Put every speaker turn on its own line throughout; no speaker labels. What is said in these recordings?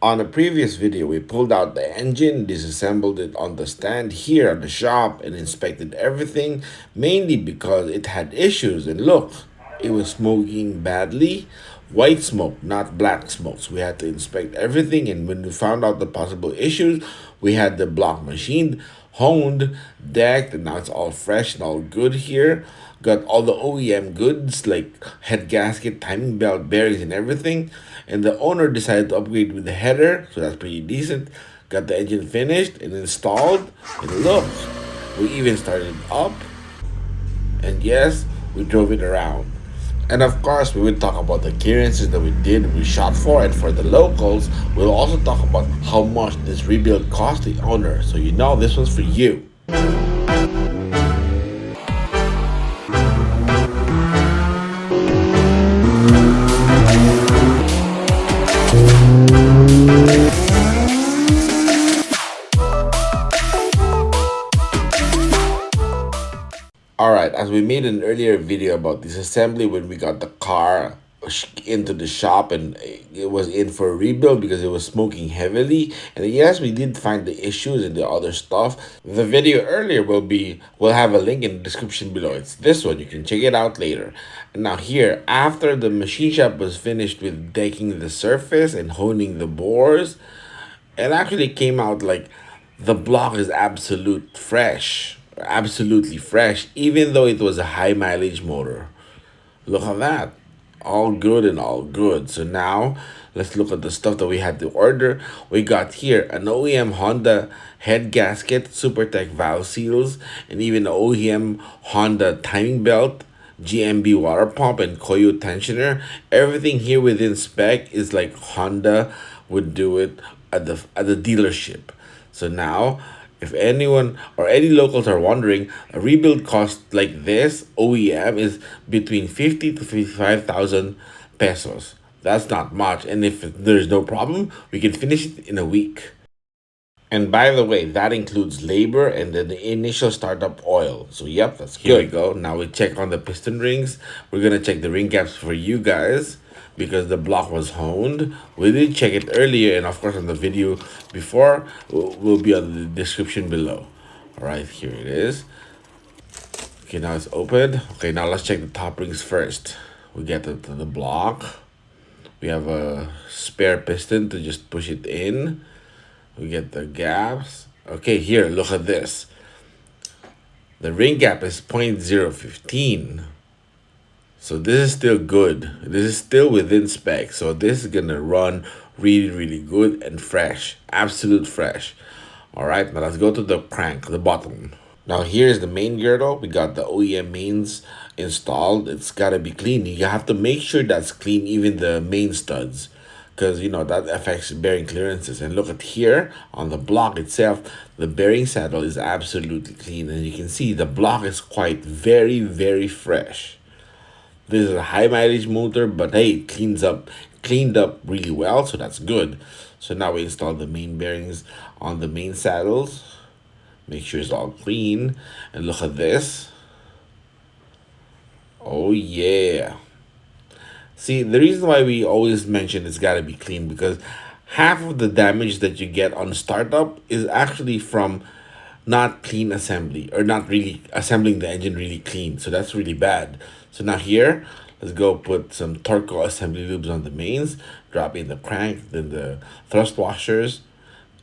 On a previous video, we pulled out the engine, disassembled it on the stand here at the shop, and inspected everything, mainly because it had issues. And look, it was smoking badly. White smoke, not black smoke. So we had to inspect everything, and when we found out the possible issues, we had the block machined, honed, decked, and now it's all fresh and all good here. Got all the OEM goods like head gasket, timing belt, bearings, and everything. And the owner decided to upgrade with the header, so that's pretty decent. Got the engine finished and installed, and look, we even started up. And yes, we drove it around. And of course, we will talk about the clearances that we shot for, and for the locals, we'll also talk about how much this rebuild cost the owner. So you know this one's for you. Alright, as we made an earlier video about disassembly when we got the car into the shop and it was in for a rebuild because it was smoking heavily, and yes, we did find the issues and the other stuff. The video earlier will have a link in the description below. It's this one, you can check it out later. And now here, after the machine shop was finished with decking the surface and honing the bores, it actually came out like the block is absolutely fresh, even though it was a high mileage motor. Look at that. All good and all good. So now let's look at the stuff that we had to order. We got here an OEM Honda head gasket, SuperTech valve seals, and even an OEM Honda timing belt, GMB water pump, and Koyo tensioner. Everything here within spec is like Honda would do it at the dealership. So now, if anyone or any locals are wondering, a rebuild cost like this OEM is between 50 to 55,000 pesos. That's not much, and if there's no problem, we can finish it in a week. And by the way, that includes labor and then the initial startup oil. So yep, that's good. Here we go. Now we check on the piston rings. We're gonna check the ring gaps for you guys because the block was honed. We did check it earlier, and of course on the video before will be on the description below. All right, here it is. Okay, now it's open. Okay, now let's check the top rings first. We get to the block. We have a spare piston to just push it in. We get the gaps. Okay, here, look at this. The ring gap is 0.015. So this is still good. This is still within spec. So this is gonna run really good and fresh. Absolute fresh. Alright, now let's go to the crank, the bottom. Now here's the main girdle. We got the OEM mains installed. It's gotta be clean. You have to make sure that's clean, even the main studs, because you know that affects bearing clearances. And look at here on the block itself, the bearing saddle is absolutely clean, and you can see the block is quite very fresh. This is a high mileage motor, but hey, it cleaned up really well, so that's good. So now we install the main bearings on the main saddles. Make sure it's all clean, and look at this. Oh yeah. See, the reason why we always mention it's got to be clean because half of the damage that you get on startup is actually from not clean assembly or not really assembling the engine really clean. So that's really bad. So now here, let's go put some Torco assembly lubes on the mains, drop in the crank, then the thrust washers,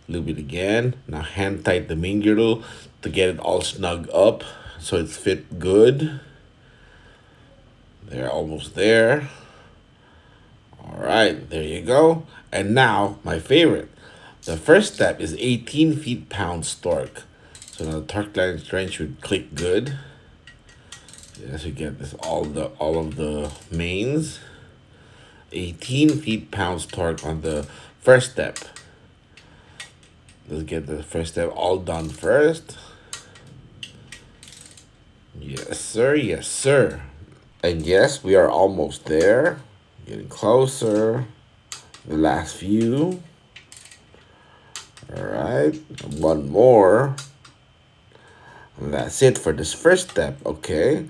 lube it again. Now hand tight the main girdle to get it all snug up so it's fit good. They're almost there. All right, there you go. And now my favorite. The first step is 18 feet-pounds torque. So now the torque line strength should click good. Yes, we get this all of the mains. 18 feet-pounds torque on the first step. Let's get the first step all done first. Yes, sir. Yes, sir. And yes, we are almost there. Getting closer. The last few. All right. One more. And that's it for this first step. Okay.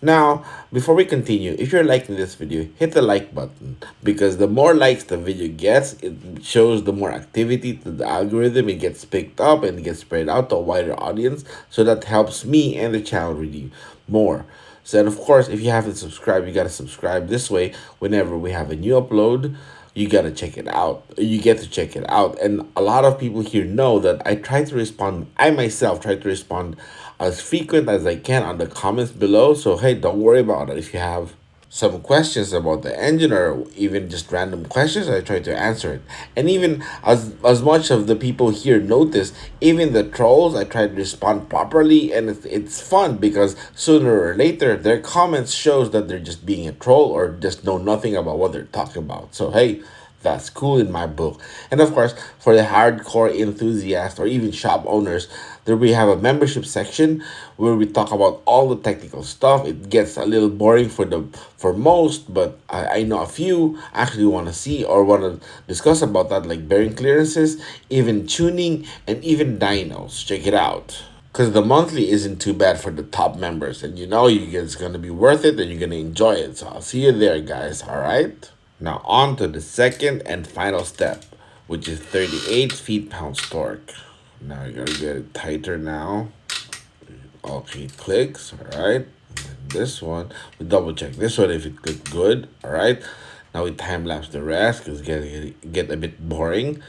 Now, before we continue, if you're liking this video, hit the like button because the more likes the video gets, it shows the more activity to the algorithm. It gets picked up and it gets spread out to a wider audience. So that helps me and the channel really more. So, and of course, if you haven't subscribed, you got to subscribe. This way, whenever we have a new upload, you got to check it out. You get to check it out. And a lot of people here know that I try to respond, I myself try to respond as frequent as I can on the comments below. So, hey, don't worry about it. If you have some questions about the engine or even just random questions, I try to answer it. And even as much of the people here notice, even the trolls, I try to respond properly, and it's fun because sooner or later their comments shows that they're just being a troll or just know nothing about what they're talking about. So hey, that's cool in my book. And of course, for the hardcore enthusiasts or even shop owners, there we have a membership section where we talk about all the technical stuff. It gets a little boring for most, but I know a few actually want to see or want to discuss about that, like bearing clearances, even tuning, and even dynos. Check it out. Because the monthly isn't too bad for the top members, and you know it's going to be worth it and you're going to enjoy it. So I'll see you there, guys. All right? Now on to the second and final step, which is 38 feet-pounds torque. Now you gotta get it tighter now. Okay, clicks, alright. This one, we double check this one if it clicked good, alright. Now we time lapse the rest because it's get a bit boring.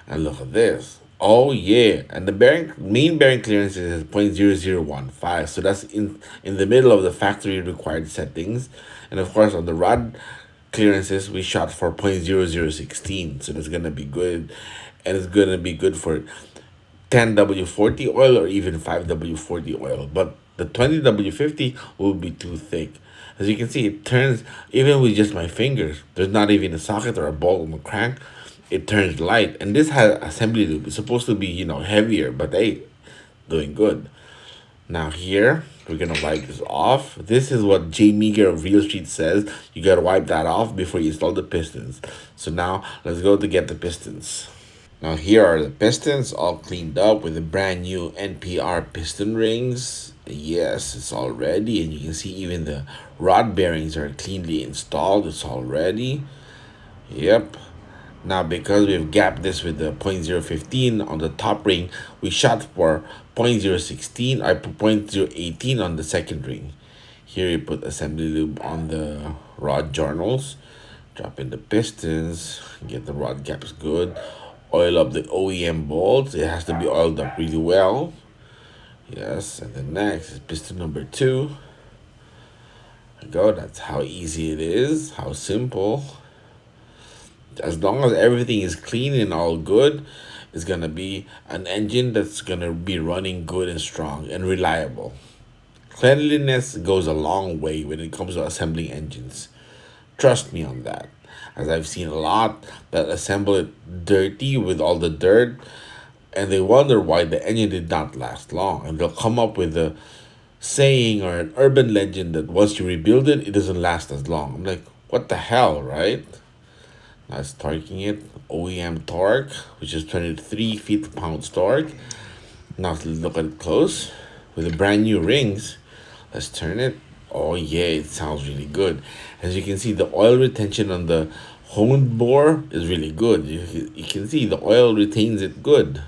And look at this. Oh yeah, and the main bearing clearance is 0.0015, so that's in the middle of the factory required settings. And of course on the rod clearances we shot for 0.0016, so that's gonna be good, and it's gonna be good for 10W40 oil or even 5W40 oil, but the 20W50 will be too thick. As you can see, it turns even with just my fingers. There's not even a socket or a bolt on the crank. It turns light, and this has assembly loop. It's supposed to be heavier, but hey, doing good. Now here we're gonna wipe this off. This is what J Meager of Real Street says. You gotta wipe that off before you install the pistons. So now let's go to get the pistons. Now here are the pistons all cleaned up with the brand new NPR piston rings. Yes, it's all ready, and you can see even the rod bearings are cleanly installed. It's all ready. Yep. Now because we've gapped this with the 0.015 on the top ring, we shot for 0.016 or 0.018 on the second ring. Here you put assembly lube on the rod journals, drop in the pistons, get the rod gaps good, oil up the OEM bolts. It has to be oiled up really well. Yes, and then next is piston number 2. There you go. That's how easy it is, how simple. As long as everything is clean and all good, it's gonna be an engine that's gonna be running good and strong and reliable. Cleanliness goes a long way when it comes to assembling engines. Trust me on that, as I've seen a lot that assemble it dirty with all the dirt, and they wonder why the engine did not last long. And they'll come up with a saying or an urban legend that once you rebuild it, it doesn't last as long. I'm like, what the hell, right? Now it's torquing it, OEM torque, which is 23 feet-pounds torque. Now let's look at it close. With the brand new rings, let's turn it. Oh yeah, it sounds really good. As you can see, the oil retention on the honed bore is really good. You can see the oil retains it good.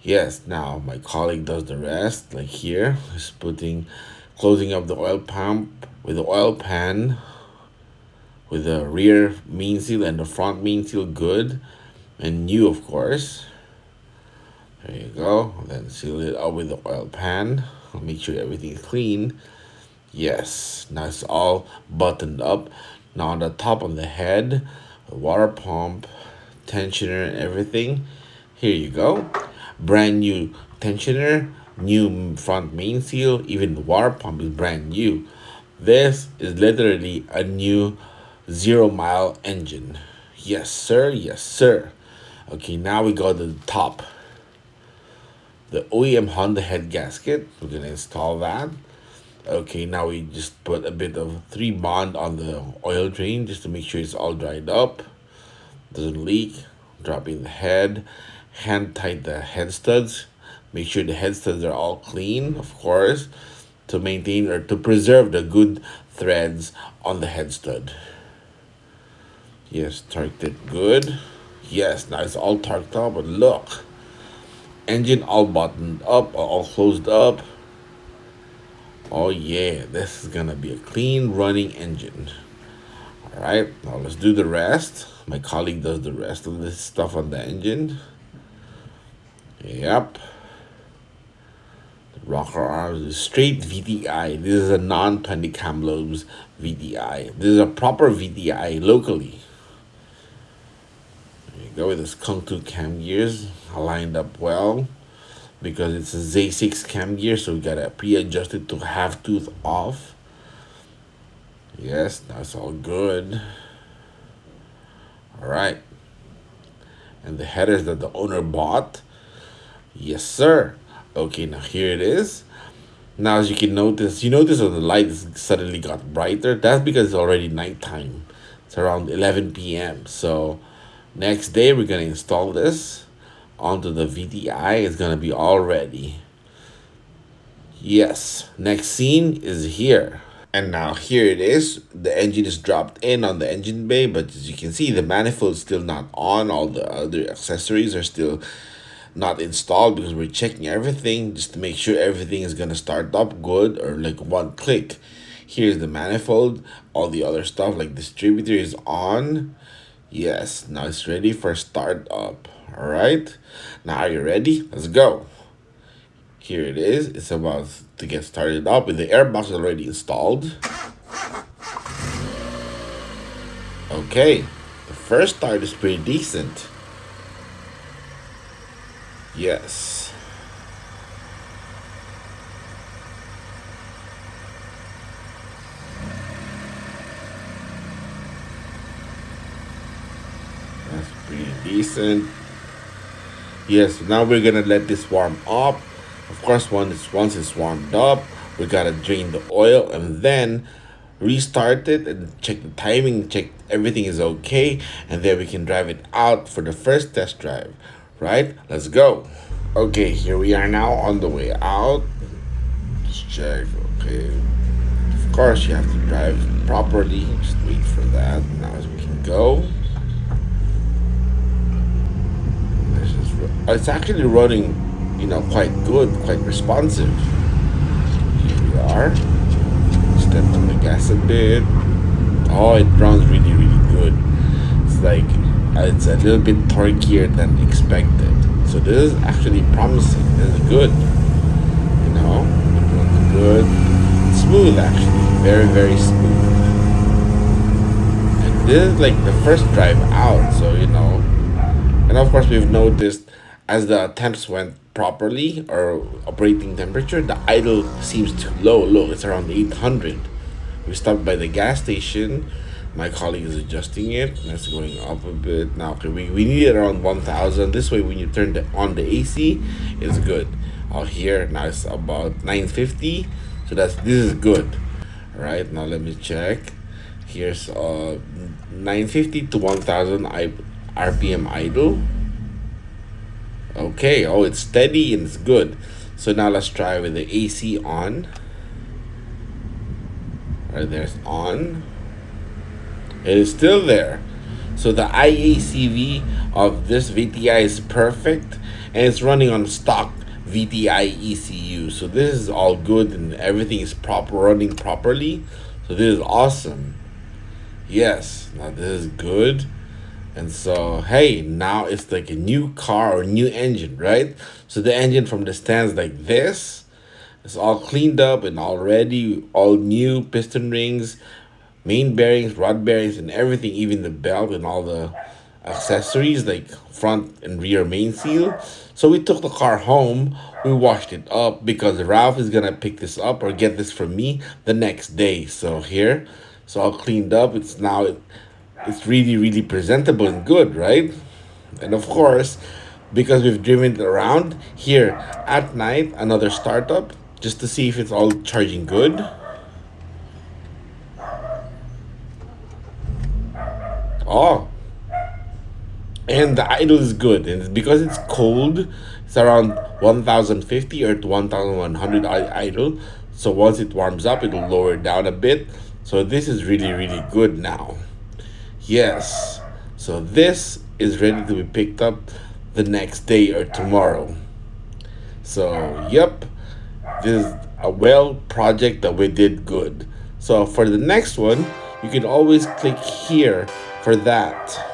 Yes, now my colleague does the rest. Like here, he's closing up the oil pump with the oil pan, with the rear main seal and the front main seal good and new, of course. There you go. Then seal it up with the oil pan. Make sure everything is clean. Yes, now it's all buttoned up. Now on the top of the head, the water pump, tensioner, and everything. Here you go. Brand new tensioner, new front main seal, even the water pump is brand new. This is literally a new 0-mile engine. Yes, sir. Yes, sir. Okay, now we go to the top. The OEM Honda head gasket. We're going to install that. Okay, now we just put a bit of 3 bond on the oil drain just to make sure it's all dried up, doesn't leak. Drop in the head, hand tight the head studs. Make sure the head studs are all clean, of course. to maintain or to preserve the good threads on the head stud. Yes, torqued it good. Yes, now it's all torqued up, but look. Engine all buttoned up, all closed up. Oh yeah, this is gonna be a clean running engine. Alright, now let's do the rest. My colleague does the rest of this stuff on the engine. Yep. The rocker arms is straight VTi. This is a non-20 cam lobes VTi. This is a proper VTi locally. There you go with this Kung 2 cam gears lined up well because it's a Z6 cam gear, so we gotta pre-adjust it to half tooth off. Yes, that's all good. All right. And the headers that the owner bought. Yes, sir. Okay, now here it is. Now, as you can notice, on the light suddenly got brighter. That's because it's already nighttime. It's around 11 p.m. So next day, we're going to install this onto the VTi. It's going to be all ready. Yes, next scene is here. And now here it is. The engine is dropped in on the engine bay, but as you can see, the manifold is still not on. All the other accessories are still not installed because we're checking everything just to make sure everything is gonna start up good or like one click. Here's the manifold. All the other stuff like distributor is on. Yes, now it's ready for start up. All right, now are you ready? Let's go. Here it is. It's about to get started up with the airbox already installed. Okay, the first start is pretty decent. Yes. That's pretty decent. Yes, now we're gonna let this warm up. Of course, once it's warmed up, we gotta drain the oil and then restart it and check the timing, check everything is okay, and then we can drive it out for the first test drive. Right? Let's go. Okay, here we are now on the way out. Let's check. Okay. Of course, you have to drive properly. Just wait for that. Now as we can go. It's actually running, quite good, quite responsive. Here we are. Step on the gas a bit. Oh, it runs really, really good. It's like it's a little bit torqueier than expected. So this is actually promising. This is good. It runs good. It's smooth actually. Very, very smooth. And this is like the first drive out, so and of course we've noticed as the temps went properly or operating temperature, the idle seems too low. Look, it's around 800. We stopped by the gas station. My colleague is adjusting it. That's going up a bit. Now, okay, we need it around 1000. This way, when you turn on the AC, it's good. Out here, now it's about 950. So this is good. All right, now let me check. Here's 950 to 1000 RPM idle. Okay, oh, it's steady and it's good. So now let's try with the AC on. Right there's on. It is still there. So the IACV of this VTi is perfect and it's running on stock VTi ECU. So this is all good and everything is running properly. So this is awesome. Yes, now this is good. And so, hey, now it's like a new car or new engine, right? So the engine from the stands like this, it's all cleaned up and already all new piston rings, main bearings, rod bearings, and everything, even the belt and all the accessories like front and rear main seal. So we took the car home, we washed it up because Ralph is gonna pick this up or get this from me the next day. So here, it's all cleaned up. It's really, really presentable and good, right? And of course, because we've driven it around here at night, another startup just to see if it's all charging good. Oh, and the idle is good, and because it's cold, it's around 1050 or to 1100 idle. So once it warms up, it'll lower down a bit. So this is really, really good now. Yes. So this is ready to be picked up the next day or tomorrow. So, yep, this is a well project that we did good. So for the next one, you can always click here for that.